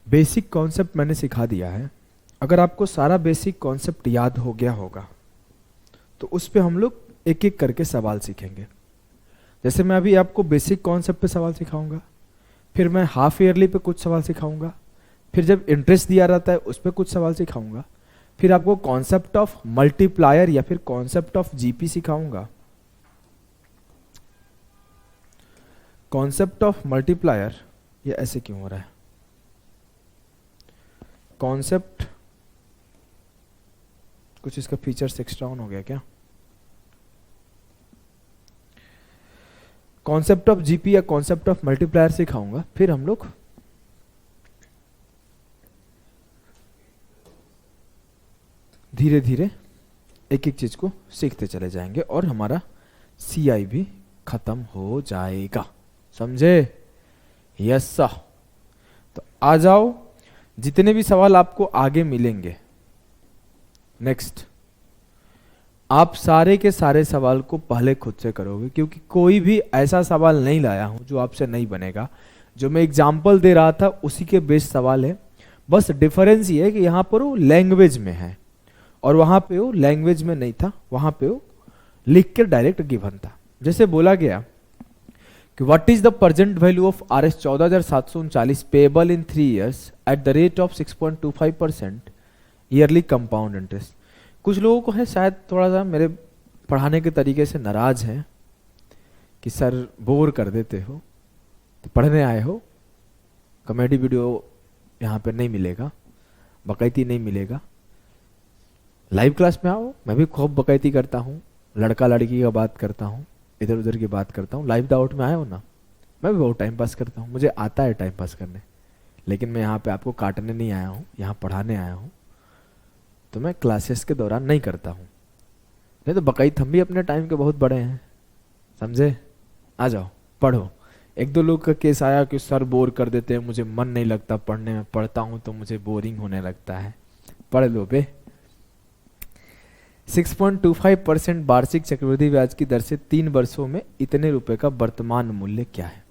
Basic concept मैंने सिखा दिया है। अगर आपको सारा बेसिक कॉन्सेप्ट याद हो गया होगा तो उस पे हम लोग एक एक करके सवाल सीखेंगे। जैसे मैं अभी आपको बेसिक कॉन्सेप्ट पे सवाल सिखाऊंगा, फिर मैं हाफ ईयरली पे कुछ सवाल सिखाऊंगा, फिर जब इंटरेस्ट दिया रहता है उस पर कुछ सवाल सिखाऊंगा, फिर आपको कॉन्सेप्ट ऑफ मल्टीप्लायर या फिर कॉन्सेप्ट ऑफ जीपी सिखाऊंगा। कॉन्सेप्ट ऑफ मल्टीप्लायर, ये ऐसे क्यों हो रहा है? कॉन्सेप्ट, कुछ इसका फीचर्स एक्स्ट्रा ऑन हो गया क्या? कॉन्सेप्ट ऑफ जीपी या कॉन्सेप्ट ऑफ मल्टीप्लायर सिखाऊंगा, फिर हम लोग धीरे धीरे एक एक चीज को सीखते चले जाएंगे और हमारा सीआई भी खत्म हो जाएगा। समझे? Yes sir. तो आ जाओ, जितने भी सवाल आपको आगे मिलेंगे, नेक्स्ट आप सारे के सारे सवाल को पहले खुद से करोगे, क्योंकि कोई भी ऐसा सवाल नहीं लाया हूं जो आपसे नहीं बनेगा। जो मैं एग्जाम्पल दे रहा था उसी के बेस्ड सवाल है, बस डिफरेंस ये है कि यहां पर वो लैंग्वेज में है और वहां पे वो लैंग्वेज में नहीं था, वहां पे वो लिख के डायरेक्ट गिवन था। जैसे बोला गया कि what is the present value of RS 14,739 payable in 3 years at the rate of 6.25% yearly compound interest. कुछ लोगों को है शायद थोड़ा सा मेरे पढ़ाने के तरीके से नाराज हैं कि सर बोर कर देते हो, तो पढ़ने आए हो, कॉमेडी वीडियो यहाँ पे नहीं मिलेगा, बकैती नहीं मिलेगा। लाइव क्लास में आओ, मैं भी खूब बकैती करता हूँ, लड़का लड़की का बात करता हूँ, इधर उधर की बात करता हूँ। लाइव डाउट में आए हो ना, मैं भी बहुत टाइम पास करता हूँ, मुझे आता है टाइम पास करने, लेकिन मैं यहाँ पे आपको काटने नहीं आया हूँ, यहाँ पढ़ाने आया हूँ। तो मैं क्लासेस के दौरान नहीं करता हूँ, नहीं तो बकैत हम भी अपने टाइम के बहुत बड़े हैं। समझे? आ जाओ पढ़ो। एक दो लोग का केस आया कि सर बोर कर देते हैं, मुझे मन नहीं लगता पढ़ने में, पढ़ता हूँ तो मुझे बोरिंग होने लगता है। पढ़ लो बे। 6.25% वार्षिक चक्रवृद्धि ब्याज की दर से 3 वर्षों में इतने रुपए का वर्तमान मूल्य क्या है?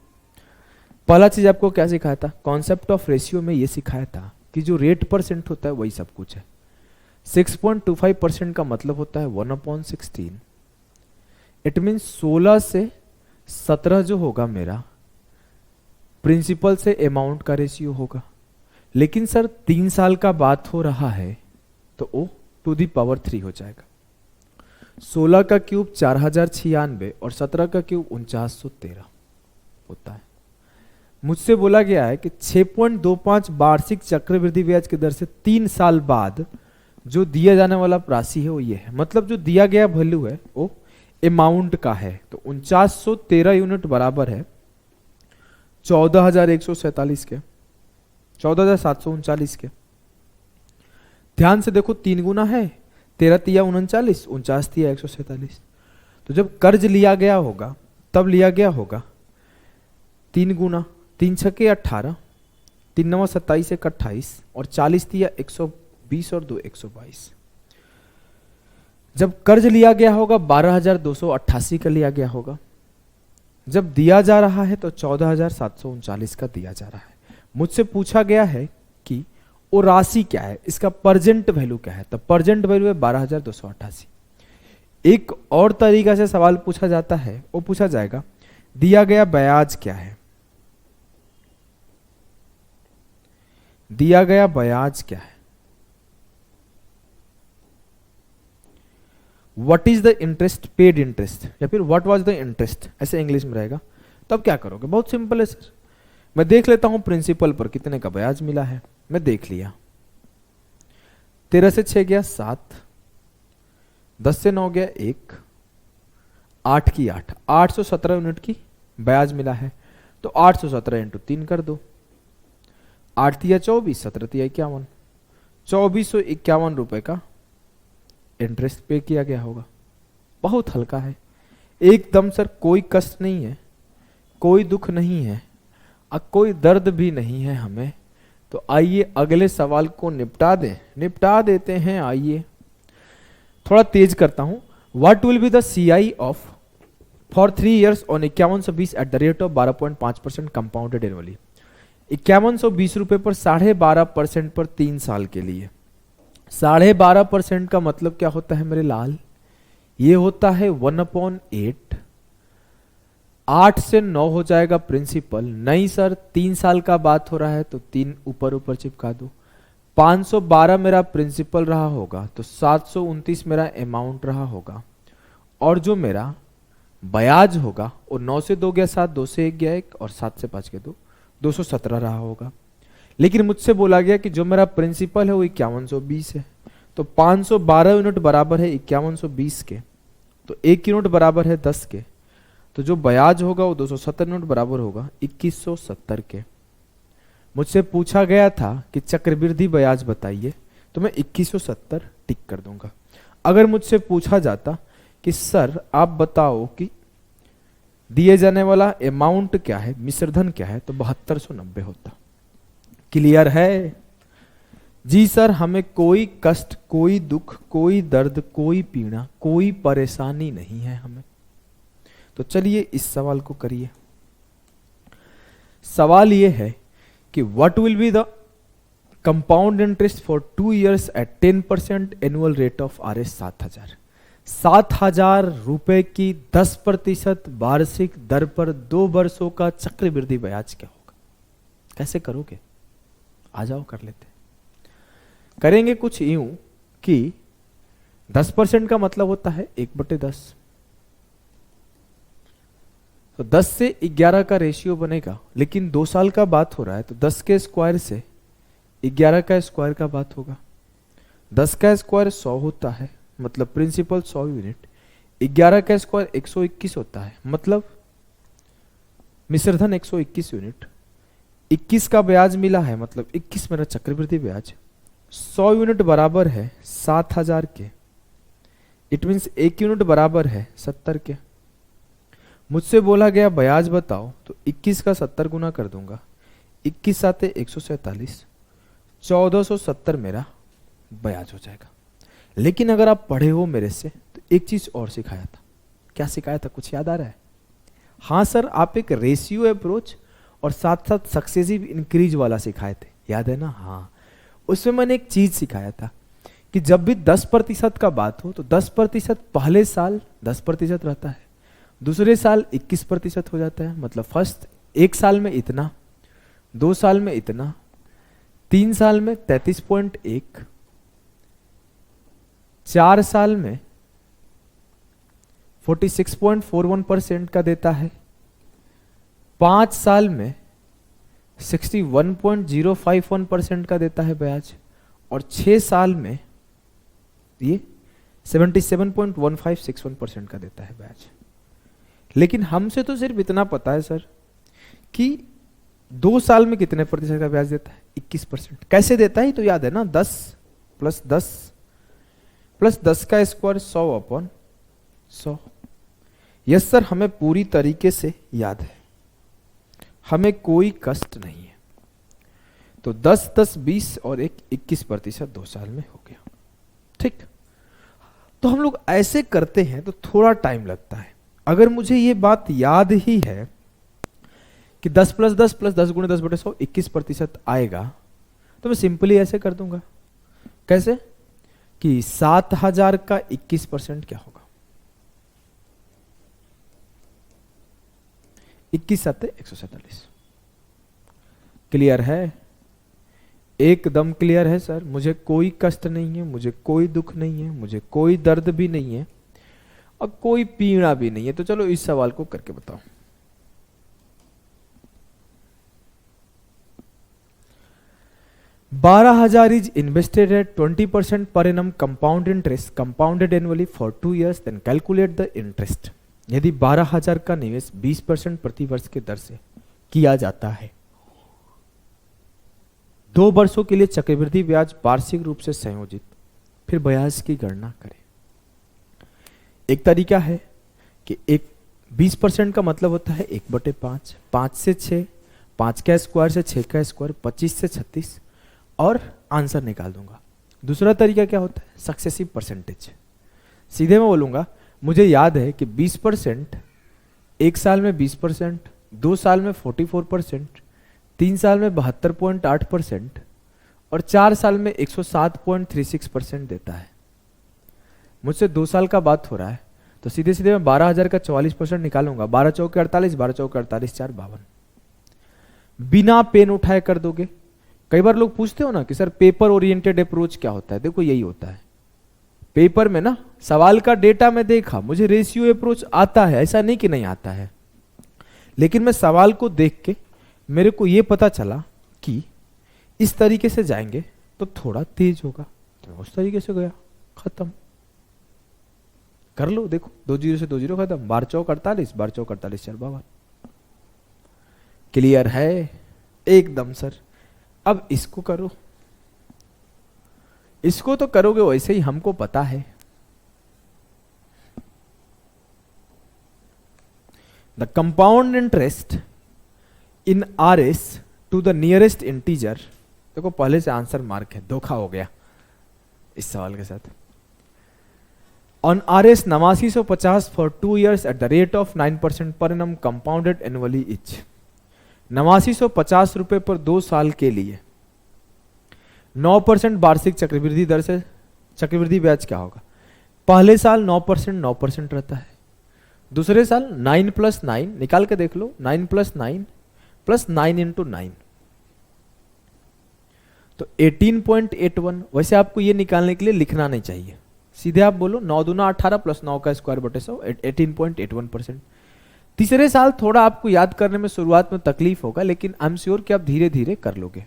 पहला चीज आपको क्या सिखाया था? कॉन्सेप्ट ऑफ रेशियो में ये सिखाया था कि जो रेट परसेंट होता है वही सब कुछ है। 6.25% का मतलब होता है 1/16। इट मीन 16 से 17 जो होगा मेरा प्रिंसिपल से अमाउंट का रेशियो होगा। लेकिन सर 3 साल का बात हो रहा है तो वो टू दी पावर 3 हो जाएगा। 16 का क्यूब 4096 और 17 का क्यूब 4913 होता है। मुझसे बोला गया है कि 6.25 वार्षिक चक्रवृद्धि ब्याज की दर से 3 साल बाद जो दिया जाने वाला राशि है वो ये है, मतलब जो दिया गया वैल्यू है वो अमाउंट का है। तो 4913 यूनिट बराबर है 14,147 के, 14,739 के। ध्यान से देखो 3 गुना है, 13 तिया 39, 49 तिया 147। तो जब कर्ज लिया गया होगा तब लिया गया होगा 3 गुना, 3 छके 18, 3 नवा 27 1 28 और 40 तिया 120 और 2 122। जब कर्ज लिया गया होगा 12,288 का लिया गया होगा। जब दिया जा रहा है तो 14,739 का दिया जा रहा है। मुझसे पूछा गया है कि वो राशि क्या है, इसका प्रेजेंट वैल्यू क्या है, तो प्रेजेंट वैल्यू है 12,288। एक और तरीका से सवाल पूछा जाता है, वो पूछा जाएगा दिया गया ब्याज क्या है, दिया गया ब्याज क्या है, what is the interest paid interest, या फिर व्हाट वाज द इंटरेस्ट, ऐसे इंग्लिश में रहेगा। तब क्या करोगे? बहुत सिंपल है सर, मैं देख लेता हूं प्रिंसिपल पर कितने का ब्याज मिला है। मैं देख लिया, 13 से 6 गया 7, 10 से 9 गया 1, 8 की 8, 817 यूनिट की ब्याज मिला है। तो 817 इंटू 3 कर दो, 8 तिया 24, 17 तिया 51, 2451 रुपए का इंटरेस्ट पे किया गया होगा। बहुत हल्का है एकदम सर, कोई कष्ट नहीं है, कोई दुख नहीं है और कोई दर्द भी नहीं है हमें। तो आइए अगले सवाल को निपटा देते हैं। आइए थोड़ा तेज करता हूं। What will be the CI of for 3 years on 5120 eight the rate of 12.5% compounded annually. ₹5120 पर 12.5% पर 3 साल के लिए। 12.5% का मतलब क्या होता है मेरे लाल? ये होता है 1/8। 8 से 9 हो जाएगा प्रिंसिपल। नहीं सर 3 साल का बात हो रहा है तो 3 ऊपर ऊपर चिपका दो। 512 मेरा प्रिंसिपल रहा होगा तो 729 मेरा अमाउंट रहा होगा, और जो मेरा ब्याज होगा वो 9 से 2 गया 7, 2 से 1 गया 1, और 7 से 5 गया 2, 217 रहा होगा। लेकिन मुझसे बोला गया कि जो मेरा प्रिंसिपल है वो 5120 है, तो 512 यूनिट बराबर है 5120 के, तो 1 यूनिट बराबर है 10 के, तो जो ब्याज होगा वो 270 यूनिट बराबर होगा 2170 के। मुझसे पूछा गया था कि चक्रवृद्धि ब्याज बताइए, तो मैं 2170 टिक कर दूंगा। अगर मुझसे पूछा जाता कि सर आप बताओ कि दिए जाने वाला अमाउंट क्या है, मिश्रधन क्या है, तो 7290 होता। क्लियर है? जी सर हमें कोई कष्ट, कोई दुख, कोई दर्द, कोई पीड़ा, कोई परेशानी नहीं है हमें। तो चलिए इस सवाल को करिए। सवाल यह है कि what will be the compound interest for 2 years at 10% annual rate of RS 7000। 7000 रुपए की 10% वार्षिक दर पर 2 वर्षों का चक्रवृद्धि ब्याज क्या होगा? कैसे करोगे? आ जाओ कर लेते। करेंगे कुछ यूं कि 10% का मतलब होता है 1/10, तो 10 से 11 का रेशियो बनेगा, लेकिन 2 साल का बात हो रहा है तो 10 के स्क्वायर से 11 का स्क्वायर का बात होगा। 10 का स्क्वायर 100 होता है, मतलब प्रिंसिपल 100 यूनिट। 11 का स्क्वायर 121 होता है, मतलब मिश्रधन 121 यूनिट। 21 का ब्याज मिला है, मतलब 21 मेरा चक्रवृद्धि ब्याज। 100 यूनिट बराबर है 7000 के, इट मीन्स 1 यूनिट बराबर है 70 के। मुझसे बोला गया ब्याज बताओ, तो 21 का 70 गुना कर दूंगा, 21 साते 147, 1470 मेरा ब्याज हो जाएगा। लेकिन अगर आप पढ़े हो मेरे से तो एक चीज और सिखाया था। क्या सिखाया था, कुछ याद आ रहा है? हाँ सर, आप एक रेशियो अप्रोच और साथ साथ सक्सेसिव इंक्रीज वाला सिखाए थे, याद है ना? हाँ, उसमें मैंने एक चीज सिखाया था कि जब भी 10% का बात हो तो 10% पहले साल 10% रहता है, दूसरे साल 21% हो जाता है, मतलब फर्स्ट 1 साल में इतना, 2 साल में इतना, 3 साल में 33.1, 4 साल में 46.41% का देता है, 5 साल में 61.051% का देता है ब्याज, और 6 साल में ये 77.1561% का देता है ब्याज। लेकिन हमसे तो सिर्फ इतना पता है सर कि 2 साल में कितने प्रतिशत का ब्याज देता है? 21%। कैसे देता है तो याद है ना, 10 + 10 + 10 का स्क्वायर 100/100। यस सर, हमें पूरी तरीके से याद है, हमें कोई कष्ट नहीं है। तो 10 10 20 और 21% 2 साल में हो गया। ठीक, तो हम लोग ऐसे करते हैं तो थोड़ा टाइम लगता है। अगर मुझे ये बात याद ही है कि 10 + 10 + 10 × 10/100 21% आएगा, तो मैं सिंपली ऐसे कर दूंगा। कैसे? कि 7000 का 21% क्या होगा? 21 7 147। क्लियर है? एकदम क्लियर है सर। मुझे कोई कष्ट नहीं है, मुझे कोई दुख नहीं है, मुझे कोई दर्द भी नहीं है और कोई पीड़ा भी नहीं है। तो चलो इस सवाल को करके बताओ। $12,000 is invested at 20% per annum compound interest compounded annually for 2 years, then calculate the interest। यदि 12,000 का निवेश 20% प्रति वर्ष के दर से किया जाता है, 2 वर्षों के लिए चक्रवृद्धि ब्याज वार्षिक रूप से संयोजित, फिर ब्याज की गणना करें। एक तरीका है कि 20% का मतलब होता है 1/5, 5 से 6, 5 का स्क्वायर से 6 का स्क्वायर, 25 से 36, और आंसर निकाल दूंगा। दूसरा तरीका क्या होता है? Successive percentage. सीधे मैं बोलूंगा, मुझे याद है कि 20% 1 साल में 20%, 2 साल में 44%, 3 साल में 72.8% और 4 साल में 107.36% देता है। मुझसे 2 साल का बात हो रहा है, तो सीधे सीधे मैं 12,000 का 44% निकालूंगा। 12 चौके 48, 12 चौके 48, 4 52। बिना पेन उठाए कर दोगे। कई बार लोग पूछते हो ना कि सर पेपर ओरिएंटेड अप्रोच क्या होता है। देखो यही होता है। पेपर में ना सवाल का डेटा में देखा, मुझे रेशियो अप्रोच आता है, ऐसा नहीं कि नहीं आता है, लेकिन मैं सवाल को देख के मेरे को यह पता चला कि इस तरीके से जाएंगे तो थोड़ा तेज होगा, तो उस तरीके से गया, खत्म। कर लो, देखो 2 0 से 2 0 खत्म। 12 चौक 48, 12 चौक 48, 4 52। क्लियर है एकदम सर। अब इसको करो, इसको तो करोगे वैसे ही, हमको पता है। The compound interest in RS to the nearest integer. देखो पहले से आंसर मार्क है, धोखा हो गया इस सवाल के साथ। On RS 8950 for 2 years at the rate of 9% per annum compounded annually etch. 8950 रुपए पर 2 साल के लिए 9% वार्षिक चक्रवृद्धि दर से चक्रवृद्धि ब्याज क्या होगा? पहले साल 9% रहता है, दूसरे साल 9 + 9 निकाल के देख लो, 9 + 9 + 9 × 9 तो 18.81। वैसे आपको ये निकालने के लिए लिखना नहीं चाहिए, सीधे आप बोलो 9 दूना 18 + 9 का स्क्वायर बटे 100, 18.81%। तीसरे साल थोड़ा आपको याद करने में शुरुआत में तकलीफ होगा, लेकिन आई एम श्योर कि आप धीरे धीरे कर लोगे।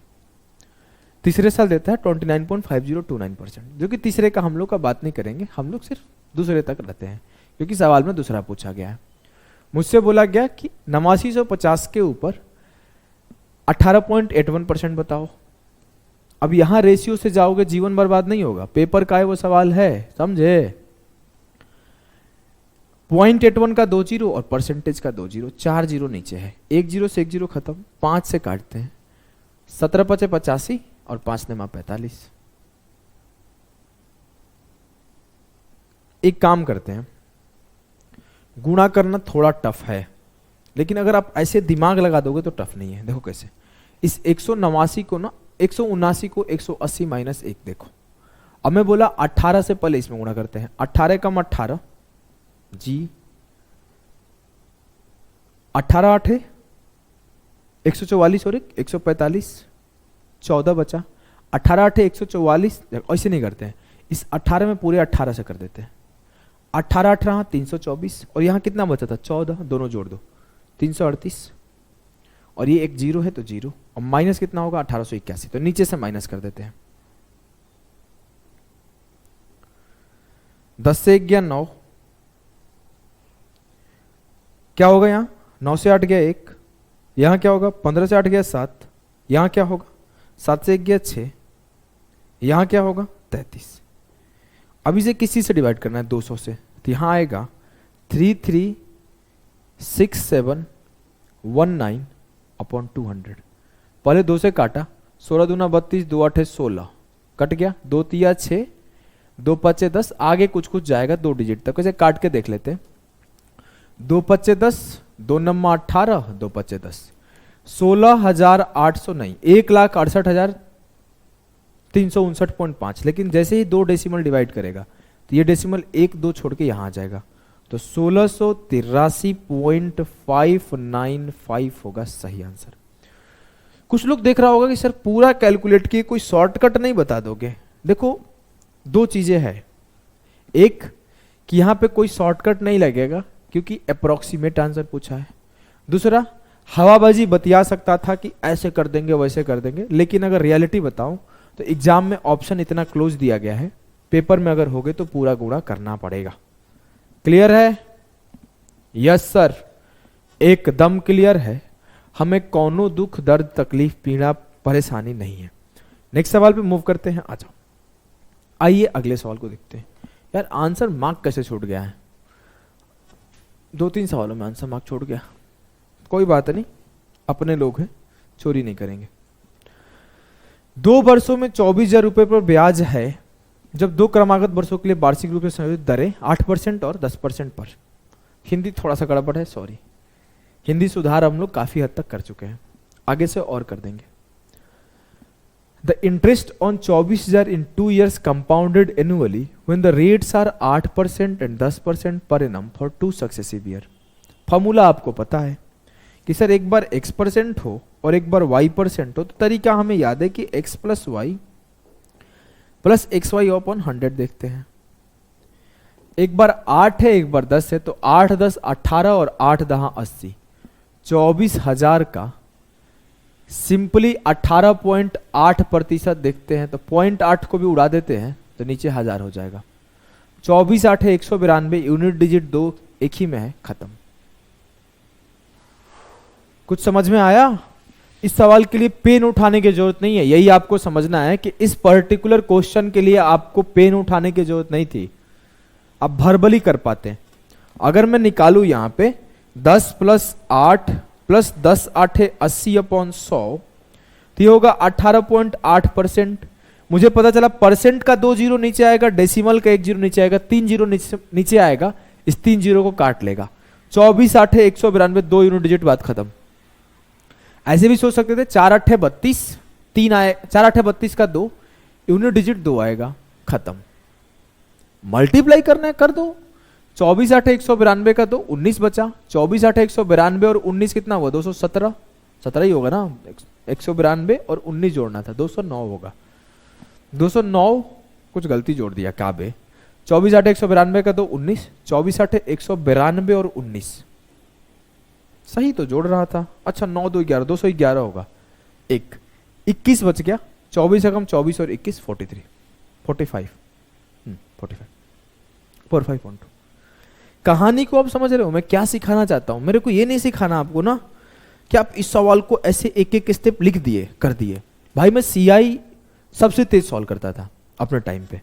तीसरे साल देता है 29.5029%, जो कि तीसरे का हम लोग का बात नहीं करेंगे, हम लोग सिर्फ दूसरे तक रहते हैं, क्योंकि सवाल में दूसरा पूछा गया है। मुझसे बोला गया कि 8950 के ऊपर 18.81% बताओ। अब यहां रेशियो से जाओगे, जीवन बर्बाद नहीं होगा, पेपर का है वो सवाल है, समझे? 0.81 का 2 0 और परसेंटेज का 2 0, 4 0 नीचे है, 1 0 से 1 0 खत्म, 5 से काटते हैं, 17 × 5 = 85 और 5 × 9 = 45। एक काम करते हैं, गुणा करना थोड़ा टफ है, लेकिन अगर आप ऐसे दिमाग लगा दोगे तो टफ नहीं है। देखो कैसे, इस 179 को ना 179 को 180 - 1 देखो। अब मैं बोला 18 से पहले इसमें गुणा करते हैं, 18 × 18 जी, 18 8 144 और 145, 14 बचा। 18 8 144, ऐसे नहीं करते हैं, इस 18 में पूरे 18 से कर देते हैं। 18 18 324 और यहां कितना बचा था? 14, दोनों जोड़ दो, 338 और ये एक 0 है तो 0, और माइनस कितना होगा? 1881, तो नीचे से माइनस कर देते हैं। 10 से 1 गया 9, क्या होगा यहां? 9 से 8 गया 1, यहां क्या होगा? 15 से 8 गया 7, यहां क्या होगा? 7 से 1 गया 6, यहां क्या होगा? 33। अब इसे किसी से डिवाइड करना है 200 से, तो यहां आएगा 336719/200। पहले 2 से काटा, 16 दूना 32, 2 8 16, कट गया, 2 3 6, 2 5 10, आगे कुछ कुछ जाएगा 2 डिजिट तक, इसे काट के देख लेते हैं। 2 5 10, 2 9 18, 2 5 10, 16,800 नहीं, 1,68,359.5। लेकिन जैसे ही 2 डेसिमल डिवाइड करेगा तो ये डेसिमल 1 2 छोड़ के यहां आ जाएगा, तो 1683.595 होगा सही आंसर। कुछ लोग देख रहा होगा कि सर पूरा कैलकुलेट किए, कोई शॉर्टकट नहीं बता दोगे। देखो 2 चीजें हैं, एक कि यहां पे कोई शॉर्टकट नहीं लगेगा क्योंकि अप्रोक्सीमेट आंसर पूछा है, दूसरा हवाबाजी बतिया सकता था कि ऐसे कर देंगे वैसे कर देंगे, लेकिन अगर रियलिटी बताऊं तो एग्जाम में ऑप्शन इतना क्लोज दिया गया है, पेपर में अगर हो गए तो पूरा गुणा करना पड़ेगा। क्लियर है? यस सर, एकदम क्लियर है। हमें कौनो दुख दर्द तकलीफ पीड़ा परेशानी नहीं है। नेक्स्ट सवाल पे मूव करते हैं, आ जाओ। आइए अगले सवाल को देखते हैं। यार आंसर मार्क कैसे छूट गया है? 2-3 सवालों में आंसर मार्क छूट गया, कोई बात नहीं, अपने लोग हैं, चोरी नहीं करेंगे। 2 वर्षों में 24,000 रुपए पर ब्याज है, जब 2 क्रमागत वर्षों के लिए वार्षिक रूप से संयोजित दरें 8% और 10% पर। हिंदी थोड़ा सा गड़बड़ है, सॉरी, हिंदी सुधार हम लोग काफी हद तक कर चुके हैं। आगे से और कर देंगे। The interest on 24,000 in 2 years compounded annually when the rates are 8% and 10% per annum for 2 successive year. Formula आपको पता है कि सर एक बार x% हो और एक बार y% हो, तो तरीका हमें याद है कि x plus y plus x y upon 100 देखते हैं। एक बार 8 है एक बार 10 है, तो 8 10 18 और 8 10 80, 24,000 का सिंपली 18.8% देखते हैं, तो 0.8 को भी उड़ा देते हैं तो नीचे 1000 हो जाएगा। 24 8 है 192, यूनिट डिजिट 2 एक ही में है, खत्म। कुछ समझ में आया? इस सवाल के लिए पेन उठाने की जरूरत नहीं है, यही आपको समझना है कि इस पर्टिकुलर क्वेश्चन के लिए आपको पेन उठाने की जरूरत नहीं थी, आप भर्बली कर पाते हैं। अगर मैं निकालू यहां पे 10 प्लस 8 प्लस 10 8 80 अपॉन 100, तो ये होगा 18.8%। मुझे पता चला परसेंट का 2 जीरो नीचे आएगा, डेसिमल का 1 जीरो नीचे आएगा, 3 जीरो नीचे आएगा, इस 3 जीरो को काट लेगा। 24 8 192, 2 यूनिट डिजिट, बात खत्म। ऐसे भी सोच सकते थे 4 8 32, 3 आए, 4 8 32 का 2 यूनिट डिजिट 2 आएगा, खत्म। मल्टीप्लाई करना है कर दो, 24 8 192 का 2 19 बचा, 24 8 192 और 19 कितना हुआ 217, 17 ही होगा ना, 192 और 19 जोड़ना था 209 होगा, 209 कुछ गलती जोड़ दिया क्या बे। 24 8 192 का 2 19, 24 8 192 और 19 सही तो जोड़ रहा था। अच्छा 9 2 11, 211 होगा, 21 बच गया, 24 एकम 24 और 21 43, 45 45.2। कहानी को आप समझ रहे हो मैं क्या सिखाना चाहता हूं? मेरे को ये नहीं सिखाना आपको ना कि आप इस सवाल को ऐसे एक एक स्टेप लिख दिए कर दिए। भाई मैं सीआई सबसे तेज सॉल्व करता था अपने टाइम पे,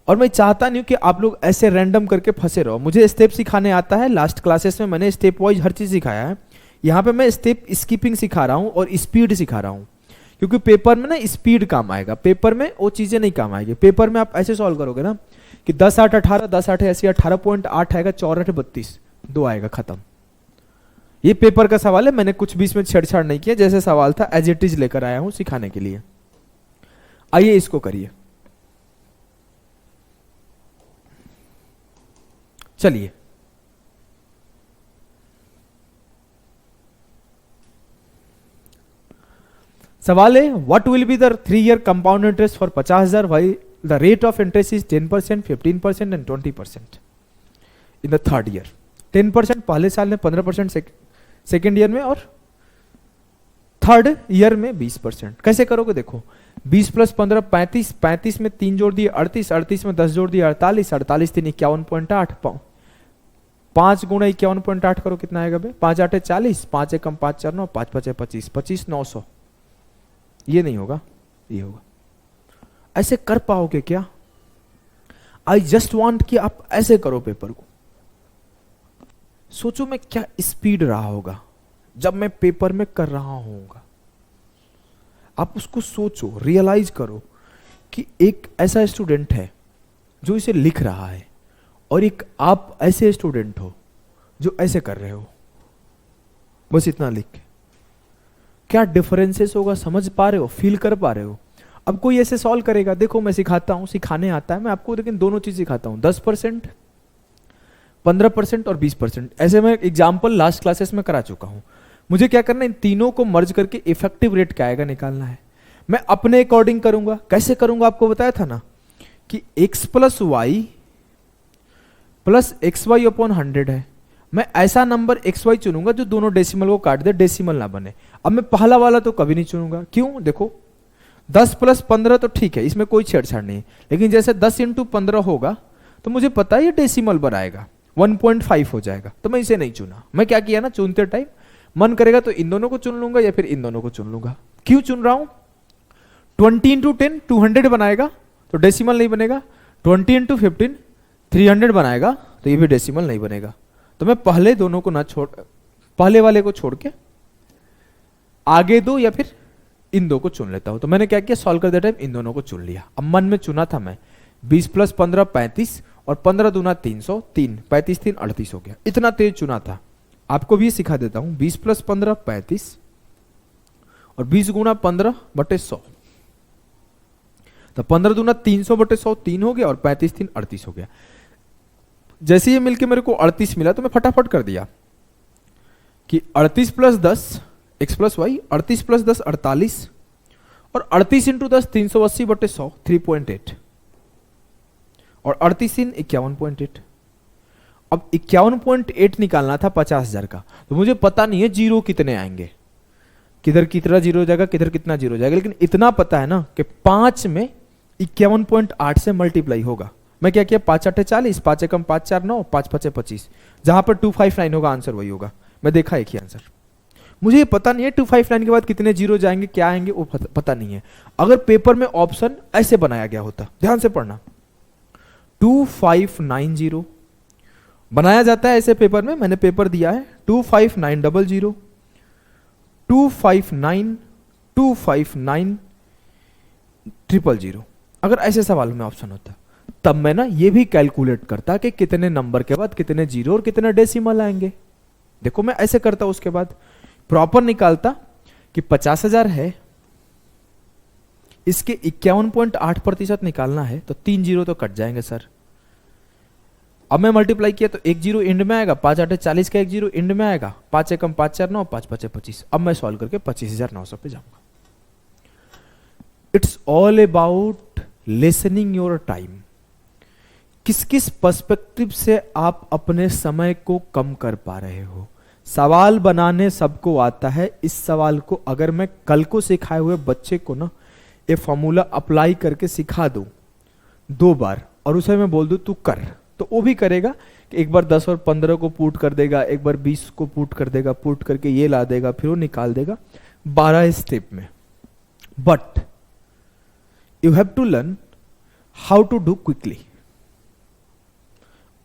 और मैं चाहता नहीं कि आप लोग ऐसे रैंडम करके फंसे रहो। मुझे स्टेप सिखाने आता है, लास्ट क्लासेस में मैंने स्टेप वाइज हर चीज सिखाया है। यहाँ पे मैं स्टेप स्किपिंग सिखा रहा हूँ और स्पीड सिखा रहा हूँ, क्योंकि पेपर में ना स्पीड काम आएगा, पेपर में वो चीजें नहीं काम आएगी। पेपर में आप ऐसे सॉल्व करोगे ना कि 10 8 18, 10 8 80, 18.8 आएगा, 4 8 32, 2 आएगा, खत्म। ये पेपर का सवाल है, मैंने कुछ भी इसमें छेड़छाड़ नहीं किया, जैसे सवाल था एज इट इज लेकर आया हूं सिखाने के लिए। आइए इसको करिए। चलिए सवाल है, what will be the 3 year compound interest for 50,000 why the rate of interest is 10%, 15% and 20% in the 3rd year। 10% पहले साल में, 15% सेकेंड ईयर में, और 3rd year में 20%। कैसे करोगे देखो, 20 प्लस 15 35, 35 में 3 जोड़ दिए 38, 38 में 10 जोड़ दिए 48, 48 3 51.8, 5 गुणा 51.8 करो कितना आएगा बे, 5 8 40, 5 एकम 5 4 9, 5 5 25, 25 900। ये नहीं होगा, ये होगा। ऐसे कर पाओगे क्या? आई जस्ट वांट कि आप ऐसे करो पेपर को। सोचो मैं क्या स्पीड रहा होगा जब मैं पेपर में कर रहा होऊंगा। आप उसको सोचो, रियलाइज करो कि एक ऐसा स्टूडेंट है जो इसे लिख रहा है, और एक आप ऐसे स्टूडेंट हो जो ऐसे कर रहे हो। बस इतना लिख के क्या डिफरेंसेस होगा समझ पा रहे हो, फील कर पा रहे हो? अब कोई ऐसे सॉल्व करेगा, देखो मैं सिखाता हूं, सिखाने आता है मैं आपको, लेकिन दोनों चीज सिखाता हूं, 10%, 15% और 20%। ऐसे मैं एग्जाम्पल लास्ट क्लासेस में करा चुका हूं। मुझे क्या करना है, इन तीनों को मर्ज करके इफेक्टिव रेट क्या आएगा निकालना है। मैं अपने अकॉर्डिंग करूंगा। कैसे करूंगा आपको बताया था ना कि x plus y plus x y upon 100 है। मैं ऐसा नंबर एक्स वाई चुनूंगा जो दोनों डेसिमल को काट दे, डेसिमल ना बने। अब मैं पहला वाला तो कभी नहीं चुनूंगा, क्यों? देखो 10 प्लस 15 तो ठीक है, इसमें कोई छेड़छाड़ नहीं है, लेकिन जैसे 10 इंटू 15 होगा तो मुझे पता है ये डेसिमल बनाएगा, 1.5 हो जाएगा, तो मैं इसे नहीं चुना। मैं क्या किया ना, चुनते टाइम मन करेगा तो इन दोनों को चुन लूंगा या फिर इन दोनों को चुन लूंगा। क्यों चुन रहा हूं? 20 इंटू 10 200 बनाएगा तो डेसिमल नहीं बनेगा, 20 इंटू 15 300 बनाएगा तो ये भी डेसिमल नहीं बनेगा। तो मैं पहले दोनों को ना छोड़, पहले वाले को छोड़ के आगे दो या फिर इन दो को चुन लेता हूं। तो मैंने क्या किया, सॉल्व करते टाइम इन दोनों को चुन लिया। अब मन में चुना था मैं 20 प्लस 15 35 और 15 दूना 300, 3 35 3 38 हो गया। इतना तेज चुना था। आपको भी सिखा देता हूं, 20 प्लस 15 35 और 20 गुना 15/100, तो 15 दूना 300/100 3 हो गया और 35 3 38 हो गया। जैसे ये मिलके मेरे को 38 मिला तो मैं फटाफट कर दिया कि 38 + 10 x + y, 38 + 10 48, और 38 × 10 380/100 3.8, और 38 × 51.8। अब 51.8 निकालना था 50,000 का, तो मुझे पता नहीं है जीरो कितने आएंगे, किधर कितना जीरो हो जाएगा, किधर कितना जीरो हो जाएगा, लेकिन इतना पता है ना कि 5 में 51.8 से मल्टीप्लाई होगा। मैं क्या किया, 5 8 40, 5 एकम 5 4 9, 5 5 25, जहां पर 259 होगा आंसर वही होगा। मैं देखा एक ही आंसर, मुझे ये पता नहीं है 259 के बाद कितने जीरो जाएंगे, क्या आएंगे वो पता नहीं है। अगर पेपर में ऑप्शन ऐसे बनाया गया होता, ध्यान से पढ़ना, 2590 बनाया जाता है ऐसे पेपर में, मैंने पेपर दिया है 25900, 259 259 000। अगर ऐसे सवाल में ऑप्शन होता तब मैं ना ये भी कैलकुलेट करता कि कितने नंबर के बाद कितने जीरो और कितने डेसिमल आएंगे। देखो मैं ऐसे करता, उसके बाद प्रॉपर निकालता कि 50,000 है, इसके 51.8% निकालना है, तो 3 जीरो तो कट जाएंगे सर। अब मैं मल्टीप्लाई किया तो 1 जीरो एंड में आएगा, 5 8 40 का 1 जीरो एंड में आएगा, 5 एकम 5 4 9, 5 5 25। अब मैं सॉल्व करके 25,900 पे जाऊंगा। It's all about listening your time. किस किस पर्सपेक्टिव से आप अपने समय को कम कर पा रहे हो। सवाल बनाने सबको आता है, इस सवाल को अगर मैं कल को सिखाए हुए बच्चे को ना ये फॉर्मूला अप्लाई करके सिखा दूं 2 बार और उसे मैं बोल दूं तू कर, तो वो भी करेगा कि एक बार 10 और 15 को पुट कर देगा, एक बार 20 को पुट कर देगा, पुट करके ये ला देगा, फिर वो निकाल देगा 12 स्टेप में। But you have to learn how to do quickly.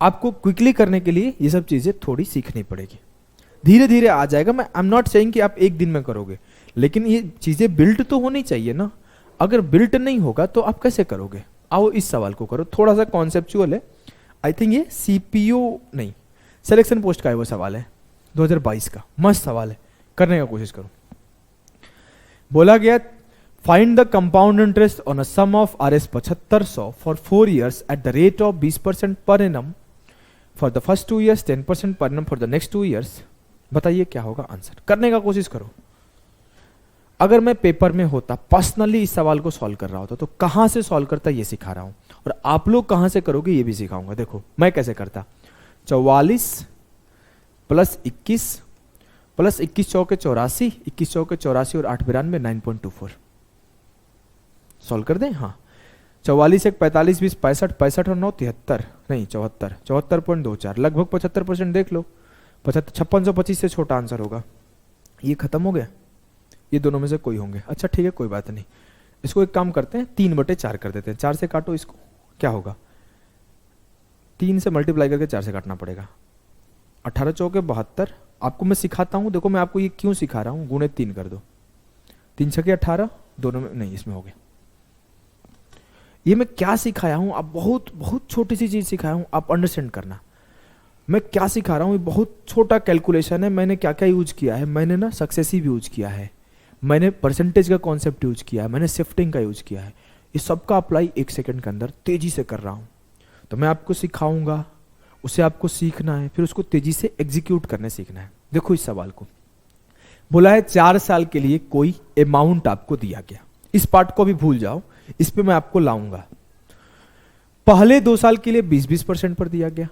आपको क्विकली करने के लिए ये सब चीजें थोड़ी सीखनी पड़ेगी, धीरे धीरे आ जाएगा। मैं आई एम नॉट सेइंग कि आप एक दिन में करोगे, लेकिन ये चीजें बिल्ट तो होनी चाहिए ना। अगर बिल्ट नहीं होगा तो आप कैसे करोगे। आओ इस सवाल को करो, थोड़ा सा कॉन्सेप्चुअल है। आई थिंक ये सीपीयू नहीं, सिलेक्शन पोस्ट का है वो सवाल है, 2022 का मस्त सवाल है, करने का कोशिश करो। बोला गया find the compound interest on a sum of RS 7500 for 4 years at the rate of 20% per annum for the first 2 years, 10% per annum for the next 2 years। बताइए क्या होगा आंसर, करने का कोशिश करो। अगर मैं पेपर में होता, पर्सनली इस सवाल को सॉल्व कर रहा होता, तो कहां से सॉल्व करता ये सिखा रहा हूं, और आप लोग कहां से करोगे ये भी सिखाऊंगा। देखो मैं कैसे करता, 44 + 21 + 21 चौके 84, 21 चौके 84 और 8 92 9.24 सॉल्व कर दें। हाँ 44 1 45 20 65 65 और 9 73 नहीं 74 74.24 लगभग 75% देख लो। 5625 से छोटा आंसर होगा। ये खत्म हो गया, ये दोनों में से कोई होंगे। अच्छा ठीक है कोई बात नहीं, इसको एक काम करते हैं 3/4 कर देते हैं। 4 से काटो इसको, क्या होगा 3 से मल्टीप्लाई करके 4 से काटना पड़ेगा। 18 चौके 72। आपको मैं सिखाता हूं, देखो मैं आपको ये क्यों सिखा रहा हूं, गुणे 3 कर दो, 3 छके 18 दोनों में नहीं, इसमें हो गया। ये मैं क्या सिखाया हूं, आप बहुत बहुत छोटी सी चीज सिखाया हूं, आप अंडरस्टैंड करना मैं क्या सिखा रहा हूं। ये बहुत छोटा कैलकुलेशन है, मैंने क्या क्या यूज किया है। मैंने ना सक्सेसिव यूज किया है, मैंने परसेंटेज का कॉन्सेप्ट यूज किया है, मैंने शिफ्टिंग का यूज किया है। इस सब का अप्लाई 1 सेकंड के अंदर तेजी से कर रहा हूं। तो मैं आपको सिखाऊंगा, उसे आपको सीखना है, फिर उसको तेजी से एग्जीक्यूट करने सीखना है। देखो इस सवाल को बोला है 4 साल के लिए कोई अमाउंट आपको दिया गया। इस पार्ट को भी भूल जाओ, इस पे मैं आपको लाऊंगा। पहले 2 साल के लिए 20-20% पर दिया गया,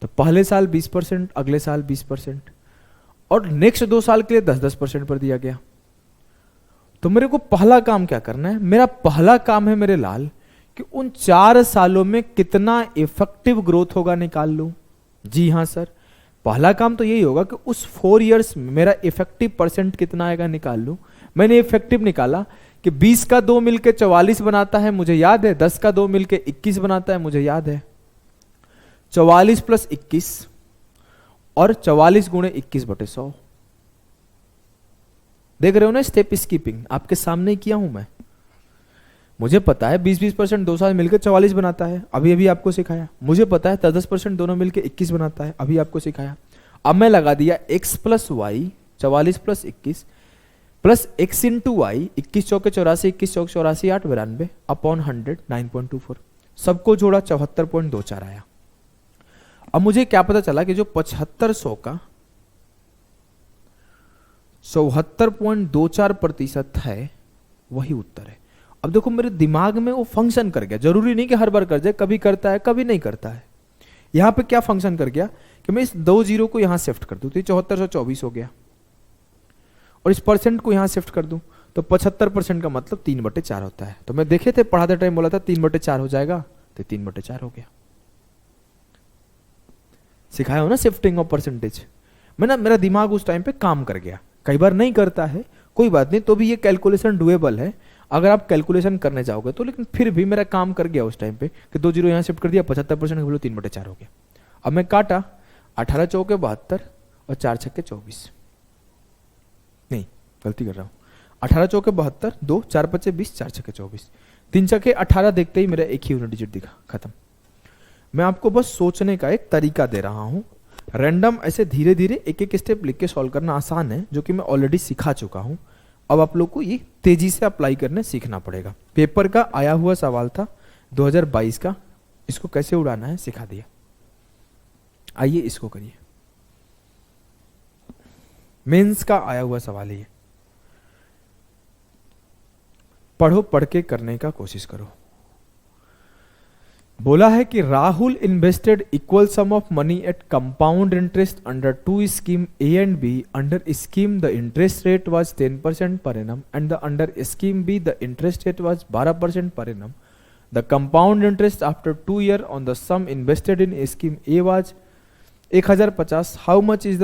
तो पहले साल 20%, अगले साल 20%, और नेक्स्ट 2 साल के लिए 10-10% पर दिया गया। तो मेरे को पहला काम क्या करना है, मेरा पहला काम है मेरे लाल कि उन 4 सालों में कितना इफेक्टिव ग्रोथ होगा निकाल लूं। जी हां सर, पहला काम तो यही होगा कि उस 4 इयर्स में मेरा इफेक्टिव परसेंट कितना आएगा निकाल लूं। मैंने इफेक्टिव निकाला कि 20 का 2 मिलके 44 बनाता है, मुझे याद है। 10 का 2 मिलके 21 बनाता है, मुझे याद है। 44 + 21 और 44 × 21/100। देख रहे हो ना, स्टेप स्कीपिंग आपके सामने ही किया हूं मैं। मुझे पता है 20-20% 2 साल मिलकर 44 बनाता है, अभी अभी आपको सिखाया। मुझे पता है 10-10% दोनों मिलकर 21 बनाता है, अभी आपको सिखाया। अब मैं लगा दिया x + y 44 + 21 plus x into y, 21 चौके 84, 21 चौके 84, 8 92 अपॉन 100 9.24, सबको जोड़ा 74.24 आया। अब मुझे क्या पता चला कि जो 7500 का 74.24% है वही उत्तर है। अब देखो मेरे दिमाग में वो फंक्शन कर गया, जरूरी नहीं कि हर बार कर जाए, कभी करता है कभी नहीं करता है। यहां पे क्या फंक्शन कर गया कि मैं इस 2 जीरो को यहां शिफ्ट कर दूं तो 7424 हो गया, और इस परसेंट को यहां शिफ्ट कर दूं तो 75% का मतलब 3/4 होता है। तो मैं देखे थे पढ़ाते टाइम बोला था 3/4 हो जाएगा, तो 3/4 हो गया। सिखाया हो ना शिफ्टिंग ऑफ परसेंटेज में, ना मेरा दिमाग उस टाइम पे काम कर गया। कई बार नहीं करता है, कोई बात नहीं, तो भी ये कैलकुलेशन डुएबल है अगर आप कैलकुलेशन करने जाओगे तो, लेकिन फिर भी मेरा काम कर गया उस टाइम पे कि 2 जीरो यहाँ शिफ्ट कर दिया, 75% का वैल्यू 3/4 हो गया। अब मैं काटा 18 चौके 72 और 4 छक्के 24, नहीं गलती कर रहा हूँ, 18 चौके 72, 2 4 5 20, 4 छक्के 24, 3 छक्के 18 देखते ही मेरा एक ही यूनिट डिजिट दिखा, खत्म। मैं आपको बस सोचने का एक तरीका दे रहा हूँ। रैंडम ऐसे धीरे धीरे एक एक स्टेप लिख के सॉल्व करना आसान है, जो कि मैं ऑलरेडी सिखा चुका हूँ। अब आप लोग को ये तेजी से अप्लाई करने सीखना पड़ेगा। पेपर का आया हुआ सवाल था 2022 का, इसको कैसे उड़ाना है सिखा दिया। आइए इसको करिए, मेंस का आया हुआ सवाल है ये। पढ़ो, पढ़ के करने का कोशिश करो। बोला है कि Rahul invested equal sum of money at compound interest under 2 scheme A and B. Under scheme the interest rate was 10% per annum and the under scheme B the interest rate was 12% per annum. The compound interest after 2 years on the sum invested in scheme A was 1050. How much is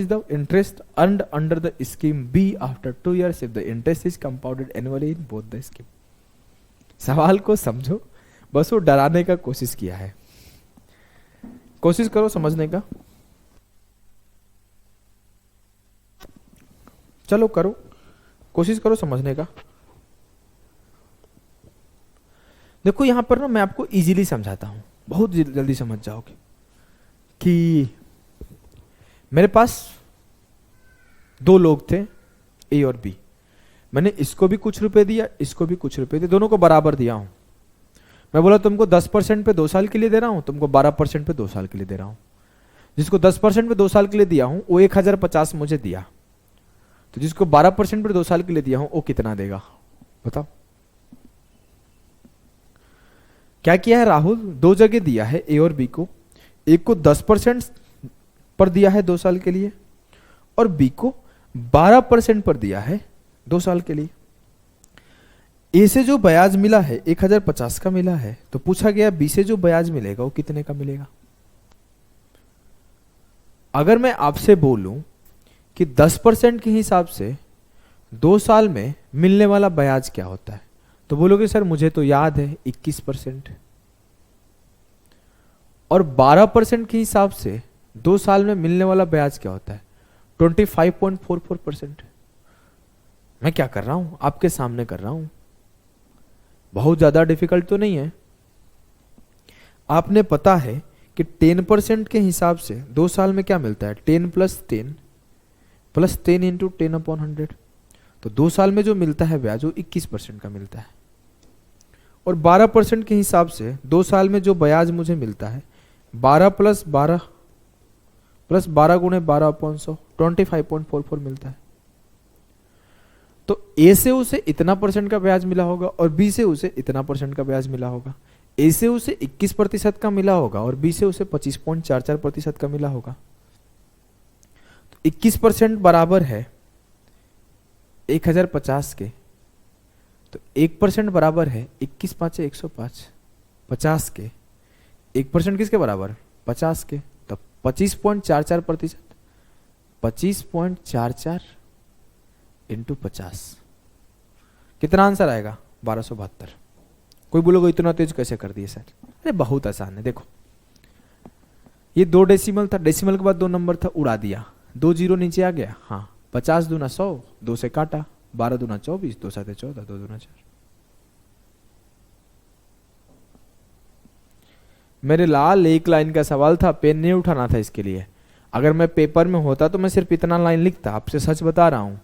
the interest earned under the scheme B after 2 years if the interest is compounded annually in both the scheme? सवाल को समझो, बस वो डराने का कोशिश किया है। कोशिश करो समझने का, चलो करो, कोशिश करो समझने का। देखो यहां पर ना मैं आपको इजीली समझाता हूं, बहुत जल्दी समझ जाओगे कि मेरे पास 2 लोग थे ए और बी। मैंने इसको भी कुछ रुपए दिया, इसको भी कुछ रुपए दिए, दोनों को बराबर दिया हूं। मैं बोला तुमको 10% पे 2 साल के लिए दे रहा हूं, तुमको 12% पे 2 साल के लिए दे रहा हूं। जिसको 10% पे 2 साल के लिए दिया हूं वो 1050 मुझे दिया, तो जिसको 12% पे 2 साल के लिए दिया हूं वो कितना देगा बताओ। क्या किया है राहुल, 2 जगह दिया है ए और बी को। एक को 10% पर दिया है 2 साल के लिए, और बी को 12% पर दिया है 2 साल के लिए। ए से जो ब्याज मिला है 1050 का मिला है, तो पूछा गया बी से जो ब्याज मिलेगा वो कितने का मिलेगा। अगर मैं आपसे बोलूं कि 10% के हिसाब से 2 साल में मिलने वाला ब्याज क्या होता है, तो बोलोगे सर मुझे तो याद है 21%। और 12% के हिसाब से 2 साल में मिलने वाला ब्याज क्या होता है, 25.44%। मैं क्या कर रहा हूं, आपके सामने कर रहा हूं, बहुत ज्यादा डिफिकल्ट तो नहीं है। आपने पता है कि 10% के हिसाब से 2 साल में क्या मिलता है, 10 प्लस 10 इंटू 10/100। तो 2 साल में जो मिलता है ब्याज वो 21% का मिलता है। और 12% के हिसाब से 2 साल में जो ब्याज मुझे मिलता है 12 प्लस 12 गुणे 12/100, 25.44 मिलता है। तो ए से उसे इतना % का ब्याज मिला होगा और बी से उसे इतना % का ब्याज मिला होगा। ए से उसे 21% का मिला होगा और बी से उसे 25.44% का मिला होगा। तो 21% बराबर है 1050 के, तो 1% बराबर है 21 5 105 50 के। 1% किसके बराबर, 50 के। तो 25.44%, 25.44 इंटू 50 कितना आंसर आएगा, 1272। कोई बोलोगे इतना तेज कैसे कर दिए सर, अरे बहुत आसान है। देखो ये 2 डेसिमल था, डेसिमल के बाद 2 नंबर था, उड़ा दिया, 2 जीरो नीचे आ गया। हाँ 50 दूना 100, 2 से काटा, 12 दूना 24, 2 7 14, 2 दूना 4। मेरे लाल एक लाइन का सवाल था, पेन नहीं उठाना था इसके लिए। अगर मैं पेपर में होता तो मैं सिर्फ इतना लाइन लिखता, आपसे सच बता रहा हूं।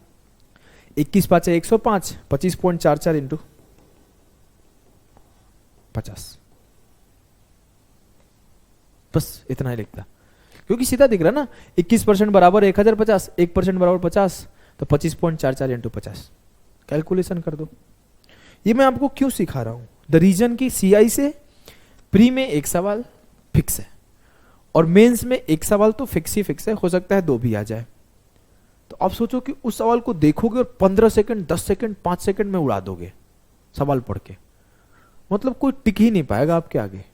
21 पाँचे 105, 25.44 इंटू 50, बस इतना ही लिखता, क्योंकि सीधा दिख रहा ना, 21% बराबर 1050, 1% बराबर 50, तो 25.44 इंटू 50, कैलकुलेशन कर दो। ये मैं आपको क्यों सिखा रहा हूं, द रीजन की सीआई से प्री में एक सवाल फिक्स है और मेंस में एक सवाल तो फिक्स ही फिक्स है, हो सकता है दो भी आ जाए। तो आप सोचो कि उस सवाल को देखोगे और 15 सेकंड, 10 सेकंड, 5 सेकंड में उड़ा दोगे सवाल पढ़ के, मतलब कोई टिक ही नहीं पाएगा आपके आगे।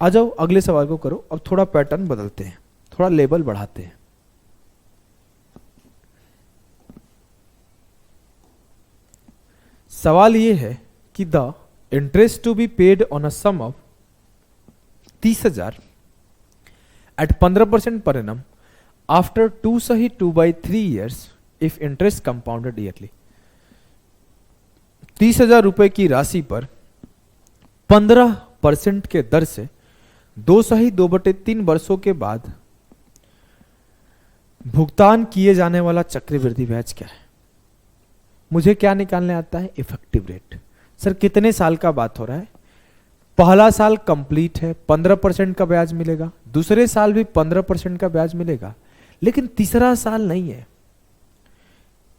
आ जाओ अगले सवाल को करो। अब थोड़ा पैटर्न बदलते हैं, थोड़ा लेवल बढ़ाते हैं। सवाल ये है कि the interest to be paid on a sum of 30,000 at 15% per annum after 2 सही 2/3 years if interest compounded yearly. 30,000 रुपए की राशि पर 15% के दर से 2 सही 2/3 वर्षों के बाद भुगतान किए जाने वाला चक्रवृद्धि ब्याज क्या है। मुझे क्या निकालने आता है, इफेक्टिव रेट। सर कितने साल का बात हो रहा है, पहला साल कंप्लीट है, 15% का ब्याज मिलेगा, दूसरे साल भी 15% का ब्याज मिलेगा, लेकिन तीसरा साल नहीं है।